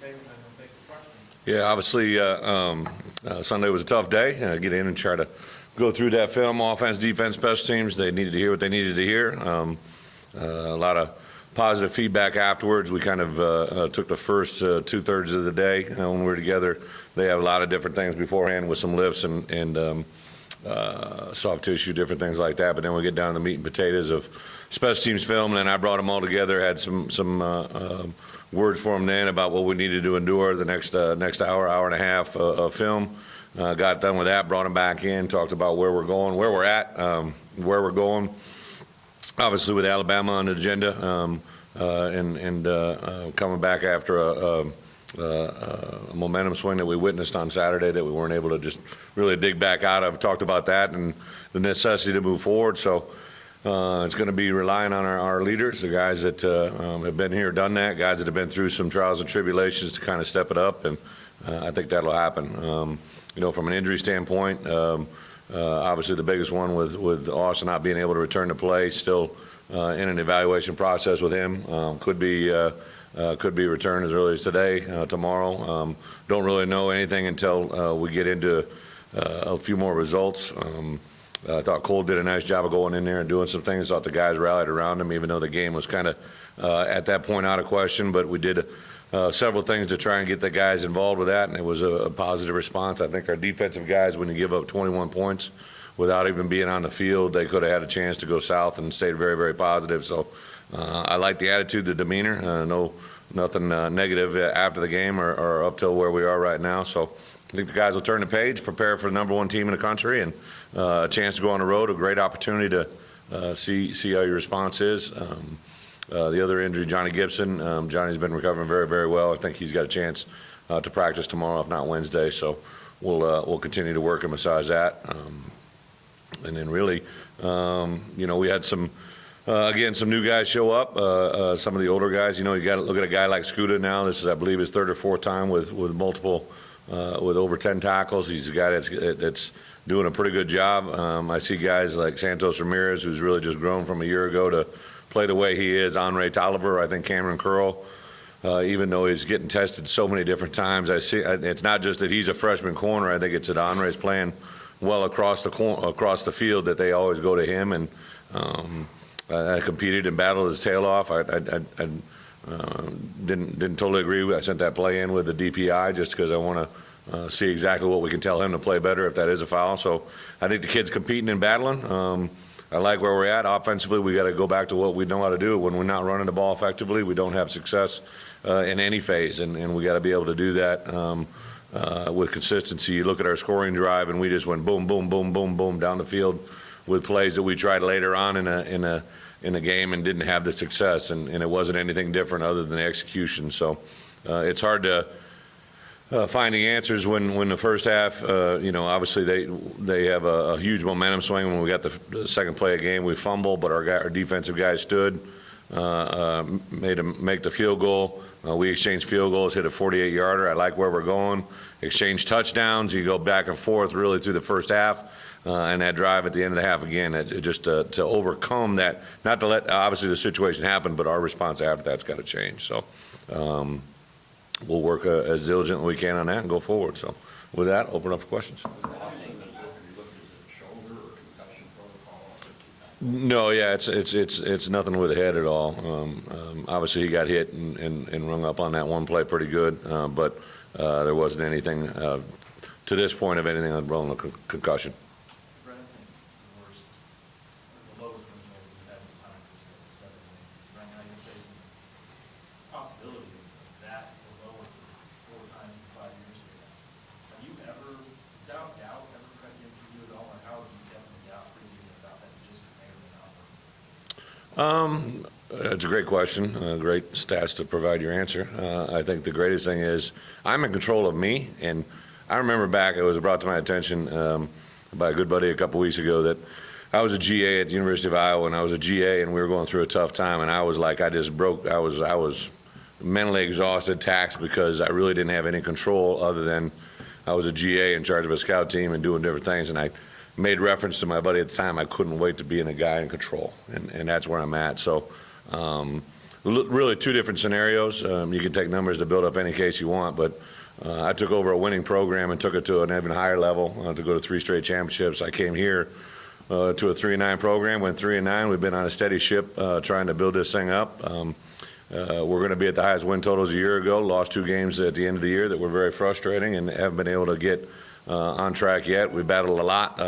statement and we'll take the questions. Yeah, obviously Sunday was a tough day. Get in and try to go through that film, offense, defense, special teams. They needed to hear what they needed to hear. A lot of positive feedback afterwards. We kind of took the first 2/3 of the day when we were together. They have a lot of different things beforehand with some lifts and soft tissue, different things like that. But then we get down to the meat and potatoes of special teams film, and then I brought them all together, had some words for them then about what we needed to endure the next hour and a half of film. Got done with that, brought them back in, talked about where we're going, where we're at, where we're going. Obviously with Alabama on the agenda, and coming back after a momentum swing that we witnessed on Saturday that we weren't able to just really dig back out of. Talked about that and the necessity to move forward. So it's going to be relying on our leaders, the guys that have been here, done that, guys that have been through some trials and tribulations to kind of step it up, and I think that'll happen. You know, from an injury standpoint, obviously the biggest one with Austin not being able to return to play, still in an evaluation process with him. Could be returned as early as today, tomorrow. Don't really know anything until we get into a few more results. I thought Cole did a nice job of going in there and doing some things. Thought the guys rallied around him, even though the game was kind of at that point out of question. But we did several things to try and get the guys involved with that, and it was a positive response. I think our defensive guys, when you give up 21 points without even being on the field, they could have had a chance to go south and stayed very, very positive. So I like the attitude, the demeanor. Nothing negative after the game or up till where we are right now. So I think the guys will turn the page, prepare for the #1 team in the country, and a chance to go on the road, a great opportunity to see how your response is. The other injury, Johnny Gibson. Johnny's been recovering very, very well. I think he's got a chance to practice tomorrow, if not Wednesday. So we'll continue to work and massage that. And then really, you know, we had some, again, some new guys show up. Some of the older guys, you know, you got to look at a guy like Scooter now. This is, I believe, his 3rd or 4th time with multiple, with over 10 tackles. He's a guy that's doing a pretty good job. I see guys like Santos Ramirez, who's really just grown from a year ago to play the way he is. Andre Tolliver, I think Cameron Curl, even though he's getting tested so many different times, I see it's not just that he's a freshman corner. I think it's that Andre's playing well across the field that they always go to him. And I competed and battled his tail off. I didn't totally agree. I sent that play in with the DPI just because I want to see exactly what we can tell him to play better if that is a foul. So I think the kid's competing and battling. I like where we're at. Offensively, we got to go back to what we know how to do. When we're not running the ball effectively, we don't have success in any phase, and we got to be able to do that with consistency. You look at our scoring drive, and we just went boom, boom, boom, boom, boom down the field with plays that we tried later on in a game and didn't have the success, and it wasn't anything different other than the execution. So it's hard to find the answers when the first half, you know, obviously they have a huge momentum swing. When we got the second play of game, we fumbled, but our defensive guys stood, made them make the field goal. We exchanged field goals, hit a 48-yarder. I like where we're going. Exchanged touchdowns. You go back and forth really through the first half, and that drive at the end of the half again. Just to overcome that, not to let obviously the situation happen, but our response after that's got to change. So. We'll work as diligently as we can on that and go forward. So with that, open up for questions. No, yeah, it's nothing with the head at all. Obviously, he got hit and rung up on that one play pretty good, but there wasn't anything to this point of anything other than a concussion. It's a great question. Great stats to provide your answer. I think the greatest thing is I'm in control of me, and I remember back, it was brought to my attention by a good buddy a couple weeks ago that I was a GA at the University of Iowa, and I was a GA, and we were going through a tough time, and I was like, I was mentally exhausted, taxed, because I really didn't have any control other than I was a GA in charge of a scout team and doing different things, and I made reference to my buddy at the time. I couldn't wait to be in a guy in control, and that's where I'm at. So really two different scenarios. You can take numbers to build up any case you want, but I took over a winning program and took it to an even higher level to go to 3 straight championships. I came here to a 3-9 program, went 3-9. We've been on a steady ship trying to build this thing up. We're going to be at the highest win totals a year ago. Lost 2 games at the end of the year that were very frustrating and haven't been able to get on track yet. We battled a lot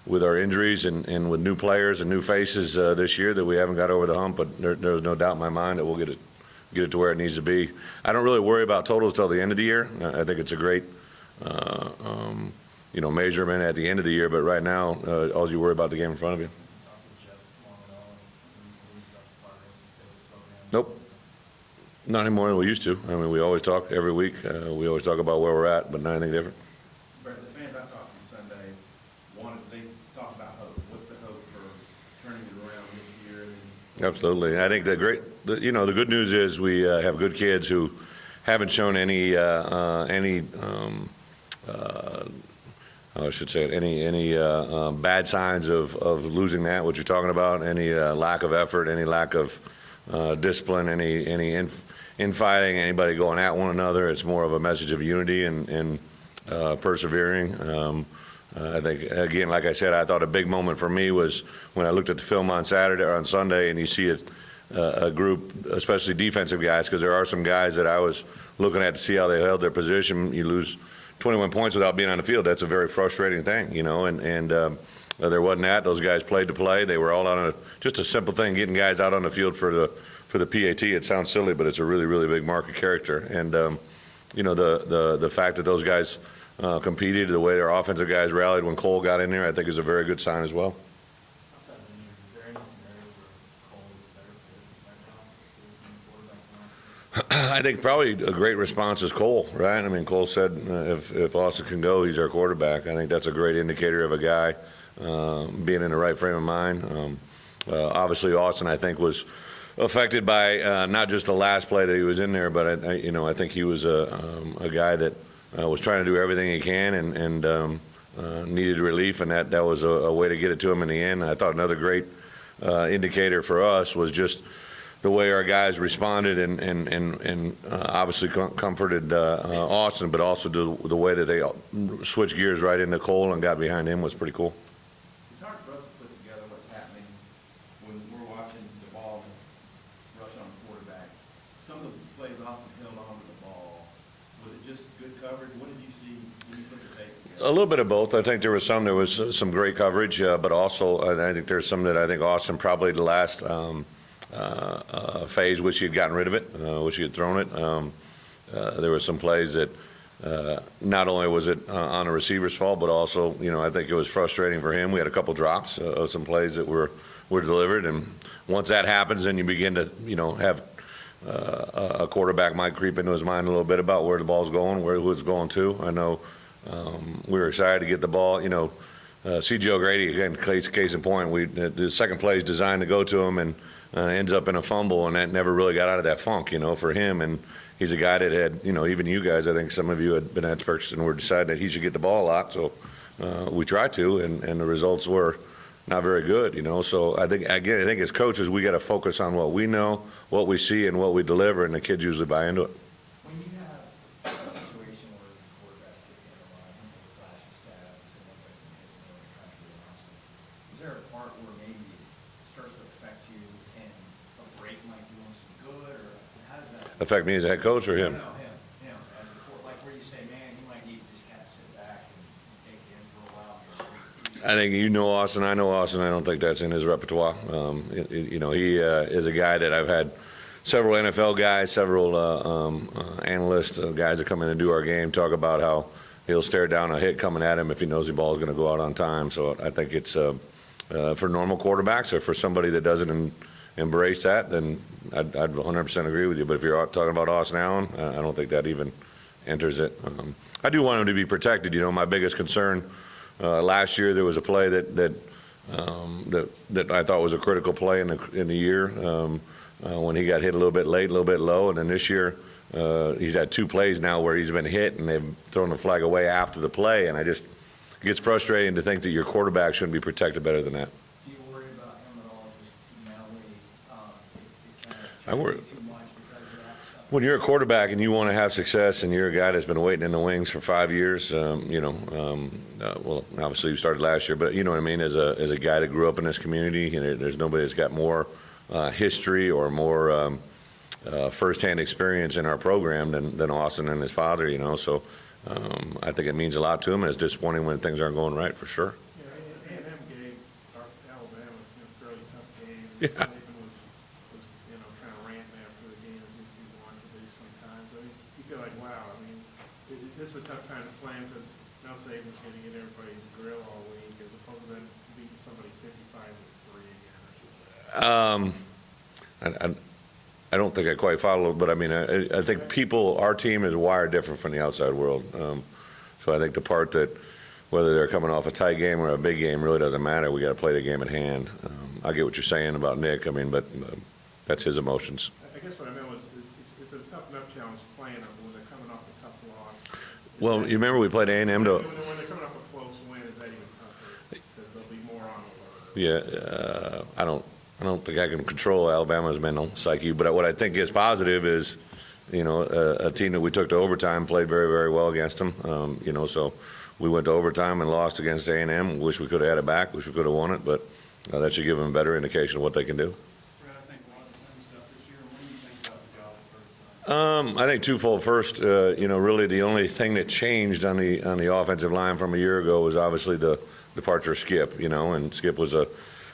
with our injuries and with new players and new faces this year that we haven't got over the hump, but there's no doubt in my mind that we'll get it to where it needs to be. I don't really worry about totals till the end of the year. I think it's a great measurement at the end of the year, but right now, all you worry about the game in front of you. Nope. Not any more than we used to. I mean, we always talk every week. We always talk about where we're at, but not anything different. Bret, the fans I talked to Sunday they talk about hope. What's the hope for turning it around this year? Absolutely. I think the good news is we have good kids who haven't shown any bad signs of losing that, what you're talking about, any lack of effort, any lack of discipline, any infighting, anybody going at one another. It's more of a message of unity and persevering. I think, again, like I said, I thought a big moment for me was when I looked at the film on Saturday or on Sunday, and you see a group, especially defensive guys, because there are some guys that I was looking at to see how they held their position. You lose 21 points without being on the field. That's a very frustrating thing, and there wasn't that. Those guys played to play. They were all on just a simple thing, getting guys out on the field for the PAT. It sounds silly, but it's a really, really big market character. And, the fact that those guys competed, the way their offensive guys rallied when Cole got in there, I think is a very good sign as well. Outside of injuries, is there any scenario where Cole is a better fit right now for this team quarterback? I think probably a great response is Cole, right? I mean, Cole said if Austin can go, he's our quarterback. I think that's a great indicator of a guy being in the right frame of mind. Obviously, Austin, I think, was affected by not just the last play that he was in there, but I think he was a guy that was trying to do everything he can and needed relief, and that was a way to get it to him in the end. I thought another great indicator for us was just the way our guys responded and obviously comforted Austin, but also the way that they switched gears right into Cole and got behind him was pretty cool. It's hard for us to put together what's happening when we're watching the ball rush on the quarterback. Some of the plays Austin held on to the ball. Was it just good coverage? What did you see when you put the tape together? A little bit of both. I think there was some great coverage, but also I think there's some that I think Austin probably the last phase, wish he had gotten rid of it, wish he had thrown it. There were some plays that not only was it on the receiver's fault, but also, I think it was frustrating for him. We had a couple drops of some plays that were delivered, and once that happens, then you begin to, have a quarterback might creep into his mind a little bit about where the ball's going, who it's going to. I know we were excited to get the ball. C.J. O'Grady, again, case in point, the second play is designed to go to him and ends up in a fumble, and that never really got out of that funk, for him. And he's a guy that had, even you guys, I think some of you had been experts and were decided that he should get the ball a lot. So we tried to, and the results were not very good, So I think as coaches, we got to focus on what we know, what we see, and what we deliver, and the kids usually buy into it. When you have a situation where the quarterbacks get hit a lot, the flashing stats, and what doesn't hit the country and awesome, is there a part where maybe it starts to affect you and a break might do him some good, or how does that Affect me as a head coach or him? No, him as a like where you say, man, he might need to just kind of sit back and take it in for a while. I think Austin. I know Austin. I don't think that's in his repertoire. He is a guy that I've had several NFL guys, several analysts, guys that come in and do our game, talk about how he'll stare down a hit coming at him if he knows the ball is going to go out on time. So I think it's for normal quarterbacks or for somebody that doesn't embrace that, then I'd 100% agree with you. But if you're talking about Austin Allen, I don't think that even enters it. I do want him to be protected. My biggest concern last year, there was a play that I thought was a critical play in the year when he got hit a little bit late, a little bit low, and then this year he's had 2 plays now where he's been hit and they've thrown the flag away after the play, and it gets frustrating to think that your quarterback shouldn't be protected better than that. Do you worry about him at all, just mentally, it kind I worry. too much because of that stuff. When you're a quarterback and you want to have success and you're a guy that's been waiting in the wings for 5 years, well, obviously you started last year, but you know what I mean, as a guy that grew up in this community, there's nobody that's got more history or more firsthand experience in our program than Austin and his father, so I think it means a lot to him, and it's disappointing when things aren't going right, for sure. Yeah, A&M gave Alabama a fairly tough game. Yeah. Saban was kind of ranting after the game, as he's wanting to do sometimes. I mean, you feel like, wow, I mean, this is a tough time to play because now Saban's going to get everybody's grill all week as opposed to them beating somebody 55-3 again or something. I don't think I quite follow, but I mean, I think our team is wired different from the outside world. So I think the part that whether they're coming off a tight game or a big game really doesn't matter. We got to play the game at hand. I get what you're saying about Nick. I mean, but that's his emotions. I guess what I meant was it's a tough enough challenge playing them when they're coming off a tough loss. Well, you remember we played A&M When to. they're coming off a close win, is that even tougher? Because they'll be more on alert. Yeah, I don't think I can control Alabama's mental psyche, but what I think is positive is, a team that we took to overtime played very, very well against them. So we went to overtime and lost against A&M. Wish we could have had it back. Wish we could have won it, but that should give them a better indication of what they can do. Brett, I think a lot of the same stuff this year. What do you think about the job the first time? I think twofold. First, really the only thing that changed on the offensive line from a year ago was obviously the departure of Skip. And Skip was a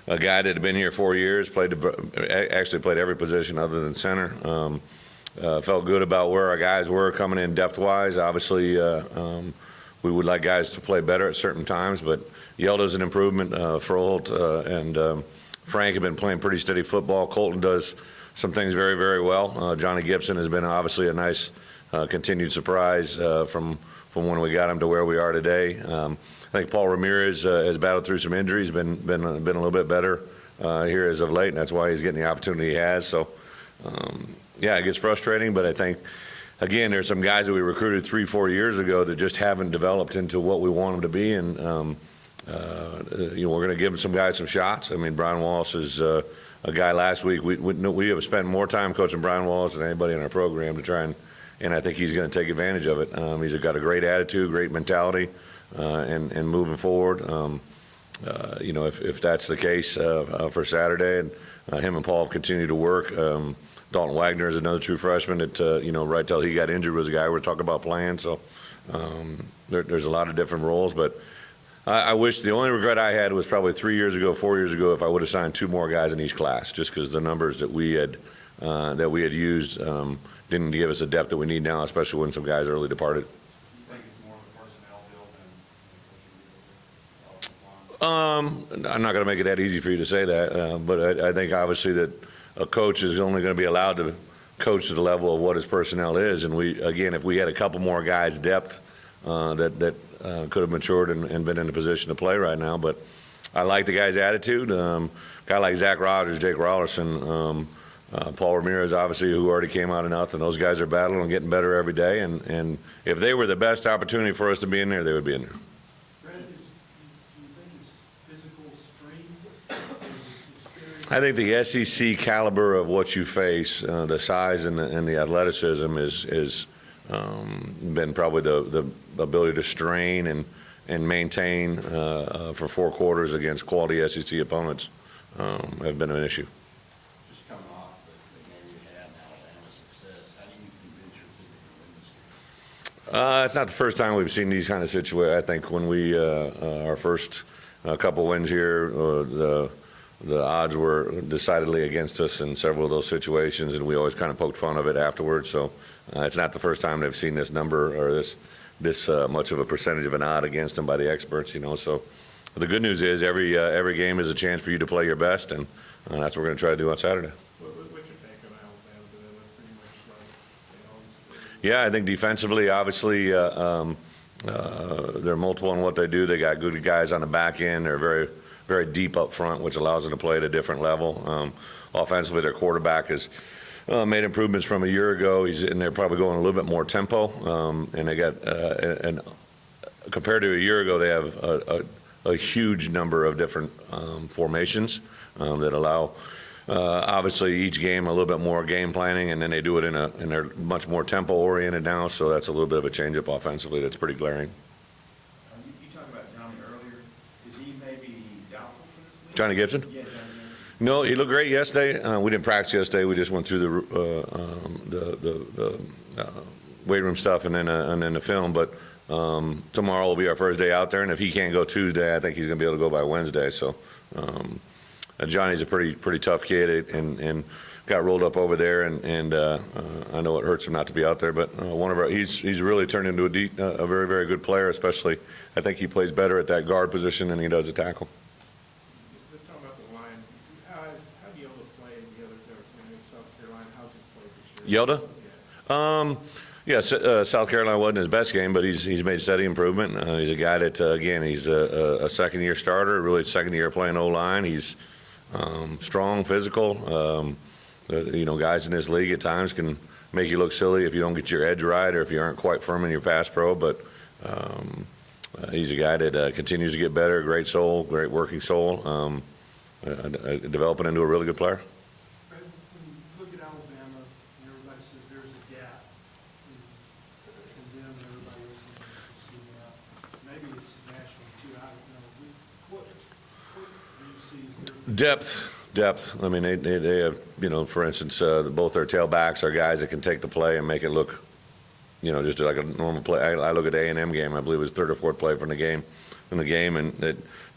guy that had been here 4 years, actually played every position other than center. Felt good about where our guys were coming in depth-wise. Obviously, we would like guys to play better at certain times, but Yelda's an improvement. Froholt and Frank have been playing pretty steady football. Colton does some things very, very well. Johnny Gibson has been obviously a nice continued surprise from when we got him to where we are today. I think Paul Ramirez has battled through some injuries, been a little bit better here as of late, and that's why he's getting the opportunity he has. So, yeah, it gets frustrating, but I think, again, there's some guys that we recruited 3-4 years ago that just haven't developed into what we want them to be, and we're going to give some guys some shots. I mean, Brian Wallace is a guy last week. We have spent more time coaching Brian Wallace than anybody in our program to try and I think he's going to take advantage of it. He's got a great attitude, great mentality. And moving forward, if that's the case for Saturday, and him and Paul have continued to work. Dalton Wagner is another true freshman that, right till he got injured was a guy we're talking about playing. So there's a lot of different roles, but I wish the only regret I had was probably 4 years ago, if I would have signed 2 more guys in each class, just because the numbers that we had used didn't give us the depth that we need now, especially when some guys early departed. Do you think it's more of a personnel deal than I'm not going to make it that easy for you to say that, but I think obviously that a coach is only going to be allowed to coach to the level of what his personnel is. And if we had a couple more guys depth that could have matured and been in a position to play right now. But I like the guy's attitude. Guy like Zach Rogers, Jake Rollerson, Paul Ramirez, obviously, who already came out of nothing. Those guys are battling and getting better every day. And if they were the best opportunity for us to be in there, they would be in there. Brett, do you think it's physical strength? Experience? I think the SEC caliber of what you face, the size and the athleticism is been probably the ability to strain and maintain for 4 quarters against quality SEC opponents have been an issue. Just coming off the game you had in Alabama success, how do you convince your people to win this game? It's not the first time we've seen these kind of situations. I think when we our first couple wins here, the odds were decidedly against us in several of those situations, and we always kind of poked fun of it afterwards. So it's not the first time they've seen this number or this much of a percentage of an odd against them by the experts. So the good news is every game is a chance for you to play your best, and that's what we're going to try to do on Saturday. What's your take on Alabama? Do they look pretty much like they always do? Yeah, I think defensively, obviously, they're multiple in what they do. They got good guys on the back end. They're very, very deep up front, which allows them to play at a different level. Offensively, their quarterback has made improvements from a year ago. And they're probably going a little bit more tempo. And they got, and compared to a year ago, they have a huge number of different formations that allow Obviously, each game a little bit more game planning, and then they do it and they're much more tempo oriented now. So that's a little bit of a change up offensively. That's pretty glaring. You talked about Johnny earlier. Is he maybe doubtful for this week? Johnny Gibson? Yeah, Johnny Gibson. No, he looked great yesterday. We didn't practice yesterday. We just went through the weight room stuff and then the film. But tomorrow will be our first day out there, and if he can't go Tuesday, I think he's going to be able to go by Wednesday. So Johnny's a pretty tough kid, and got rolled up over there, and I know it hurts him not to be out there. But he's really turned into a very, very good player. Especially, I think he plays better at that guard position than he does at tackle. Let's talk about the line. How do Yoda play the other team in South Carolina? How's he played this year? Yoda? Yeah, South Carolina wasn't his best game, but he's made steady improvement. He's a guy that, again, he's a second-year starter, really second-year playing O-line. He's strong, physical. Guys in this league at times can make you look silly if you don't get your edge right or if you aren't quite firm in your pass pro, but he's a guy that continues to get better, great soul, great working soul, developing into a really good player. When you look at Alabama, and everybody says there's a gap, and them and everybody else seems to see that. Maybe it's national too, I don't know. What do you see as their Depth. I mean, they have, for instance, both their tailbacks are guys that can take the play and make it look, just like a normal play. I look at the A&M game, I believe it was third or fourth play from the game, and they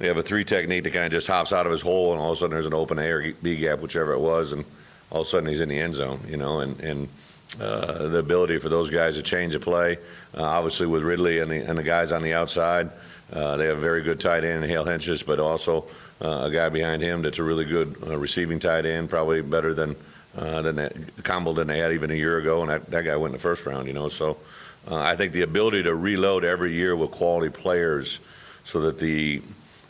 have a 3 technique that kind of just hops out of his hole, and all of a sudden there's an open A or B gap, whichever it was, and all of a sudden he's in the end zone, and the ability for those guys to change the play, obviously with Ridley and the guys on the outside, they have a very good tight end, Hale Henches, but also a guy behind him that's a really good receiving tight end, probably better than Campbell than they had even a year ago, and that guy went in the first round, So I think the ability to reload every year with quality players so that the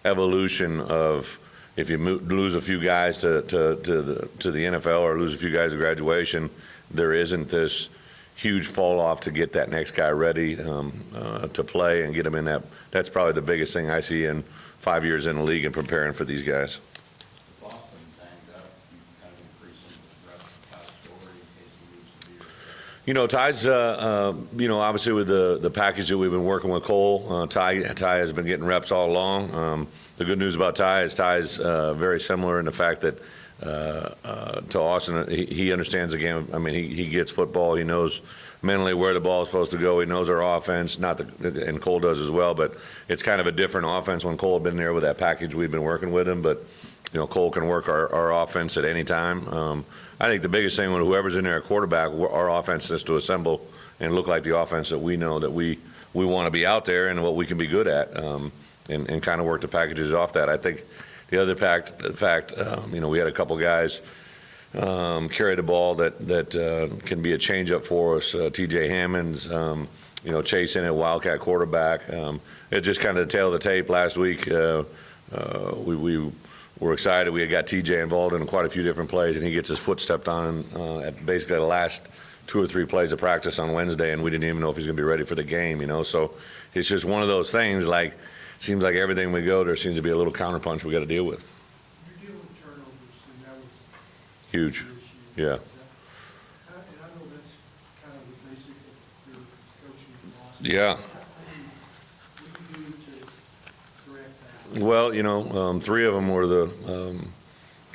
evolution of if you lose a few guys to the NFL or lose a few guys to graduation, there isn't this huge fall off to get that next guy ready to play and get him in that. That's probably the biggest thing I see in 5 years in the league and preparing for these guys. If Boston tanked up, you kind of increasing the rest of Ty's story in case he moves to be Ty's, obviously with the package that we've been working with Cole, Ty has been getting reps all along. The good news about Ty's very similar in the fact that to Austin, he understands the game. I mean, he gets football. He knows mentally where the ball is supposed to go. He knows our offense, and Cole does as well. But it's kind of a different offense when Cole had been there with that package we've been working with him. But Cole can work our offense at any time. I think the biggest thing when whoever's in there at quarterback, our offense is to assemble and look like the offense that we know that we want to be out there and what we can be good at, and kind of work the packages off that. I think the other fact, we had a couple guys carry the ball that can be a changeup for us. T.J. Hammonds, chasing at Wildcat quarterback. It just kind of the tail of the tape last week. We were excited. We had got T.J. involved in quite a few different plays, and he gets his foot stepped on at basically the last 2 or 3 plays of practice on Wednesday, and we didn't even know if he's going to be ready for the game. So it's just one of those things. Like seems like everything we go, there seems to be a little counterpunch we got to deal with. You're dealing with turnovers, and that was Huge. your issue. Yeah. And I know that's kind of the basic of your coaching philosophy. Yeah. What do you do to correct that? Well, 3 of them were the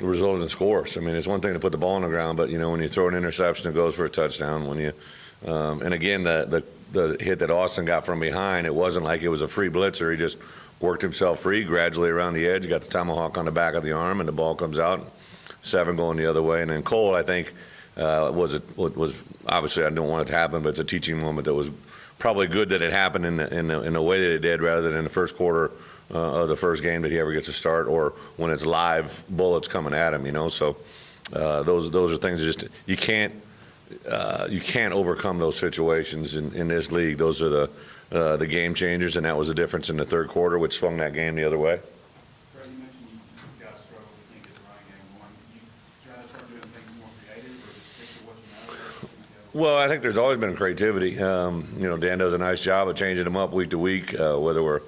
resulting scores. I mean, it's one thing to put the ball on the ground, but when you throw an interception, it goes for a touchdown. When you, and again, the hit that Austin got from behind, it wasn't like it was a free blitzer. He just worked himself free gradually around the edge, got the tomahawk on the back of the arm, and the ball comes out. 7 going the other way, and then Cole, I think, was obviously I don't want it to happen, but it's a teaching moment that was probably good that it happened in the way that it did, rather than in the first quarter of the first game that he ever gets to start, or when it's live bullets coming at him. So those are things that just you can't overcome those situations in this league. Those are the game changers, and that was the difference in the third quarter, which swung that game the other way. Bret, you mentioned you guys struggle to think it's running game one. You try to start doing things more creative, or just stick to what you know? Well, I think there's always been creativity. Dan does a nice job of changing them up week to week, whether we're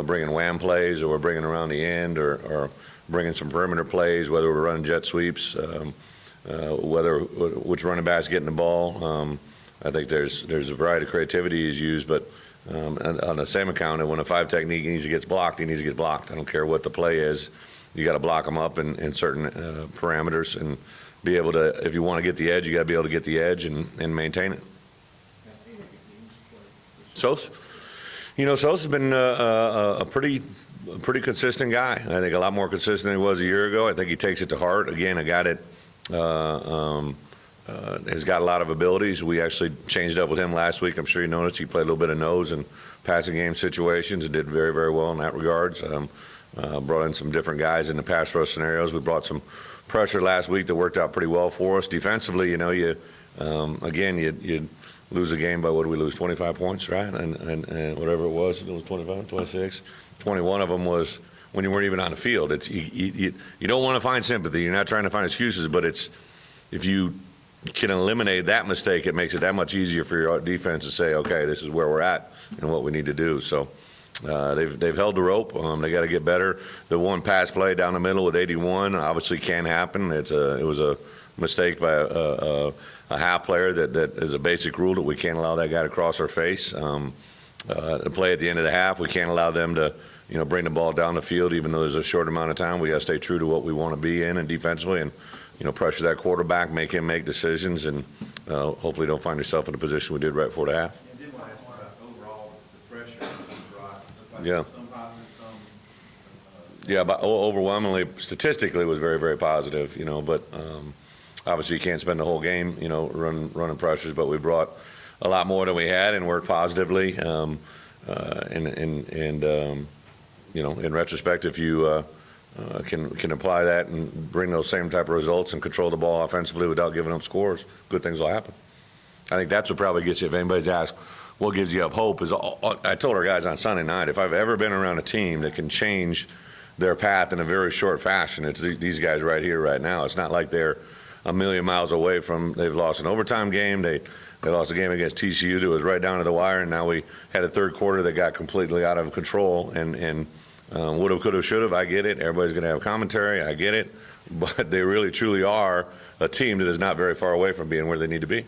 bringing wham plays, or we're bringing around the end, or bringing some perimeter plays, whether we're running jet sweeps, which running back's getting the ball. I think there's a variety of creativity is used, but on the same account, when a 5 technique needs to get blocked, he needs to get blocked. I don't care what the play is. You got to block them up in certain parameters and be able to, if you want to get the edge, you got to be able to get the edge and maintain it. Sos? Sos has been a pretty consistent guy. I think a lot more consistent than he was a year ago. I think he takes it to heart. Again, a guy that has got a lot of abilities. We actually changed up with him last week. I'm sure you noticed he played a little bit of nose in passing game situations and did very, very well in that regards. Brought in some different guys in the pass rush scenarios. We brought some pressure last week that worked out pretty well for us. Defensively, you lose a game by, what did we lose, 25 points, right? And whatever it was 25, 26. 21 of them was when you weren't even on the field. It's you don't want to find sympathy. You're not trying to find excuses, but it's, if you can eliminate that mistake, it makes it that much easier for your defense to say, okay, this is where we're at and what we need to do. So they've held the rope. They got to get better. The one pass play down the middle with 81 obviously can happen. It was a mistake by a half player that is a basic rule that we can't allow that guy to cross our face. The play at the end of the half, we can't allow them to bring the ball down the field, even though there's a short amount of time. We got to stay true to what we want to be in and defensively, and pressure that quarterback, make him make decisions, and hopefully don't find yourself in the position we did right before the half. And then want to ask about overall the pressure on the Rock. Yeah. Some positive, some. Yeah, but overwhelmingly, statistically, it was very, very positive. But obviously you can't spend the whole game, running pressures. But we brought a lot more than we had and worked positively. In retrospect, if you can apply that and bring those same type of results and control the ball offensively without giving up scores, good things will happen. I think that's what probably gets you, if anybody's asked, what gives you up hope is, I told our guys on Sunday night, if I've ever been around a team that can change their path in a very short fashion, it's these guys right here, right now. It's not like they're a million miles away from, they've lost an overtime game, they lost a game against TCU that was right down to the wire, and now we had a third quarter that got completely out of control, and woulda, coulda, shoulda, I get it. Everybody's going to have commentary, I get it. But they really, truly are a team that is not very far away from being where they need to be. It's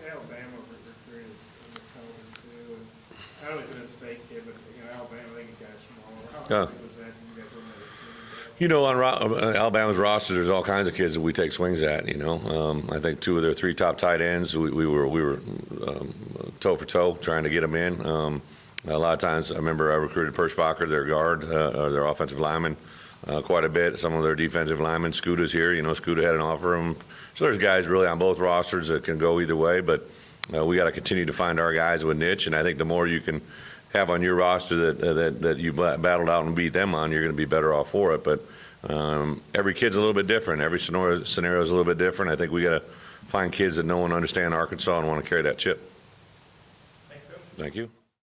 Alabama recruited in the college too. And I don't know if it's a state kid, but Alabama, I think it got smaller. How big was that? You guys were On Alabama's roster, there's all kinds of kids that we take swings at. I think 2 of their 3 top tight ends, we were toe for toe trying to get them in. A lot of times, I remember I recruited Perschbacher, their guard, their offensive lineman, quite a bit. Some of their defensive linemen. Scoota's here. Scooter had an offer. So there's guys really on both rosters that can go either way. But we got to continue to find our guys with niche. And I think the more you can have on your roster that you battled out and beat them on, you're going to be better off for it. But every kid's a little bit different. Every scenario is a little bit different. I think we got to find kids that know and understand Arkansas and want to carry that chip. Thanks, Coach. Thank you.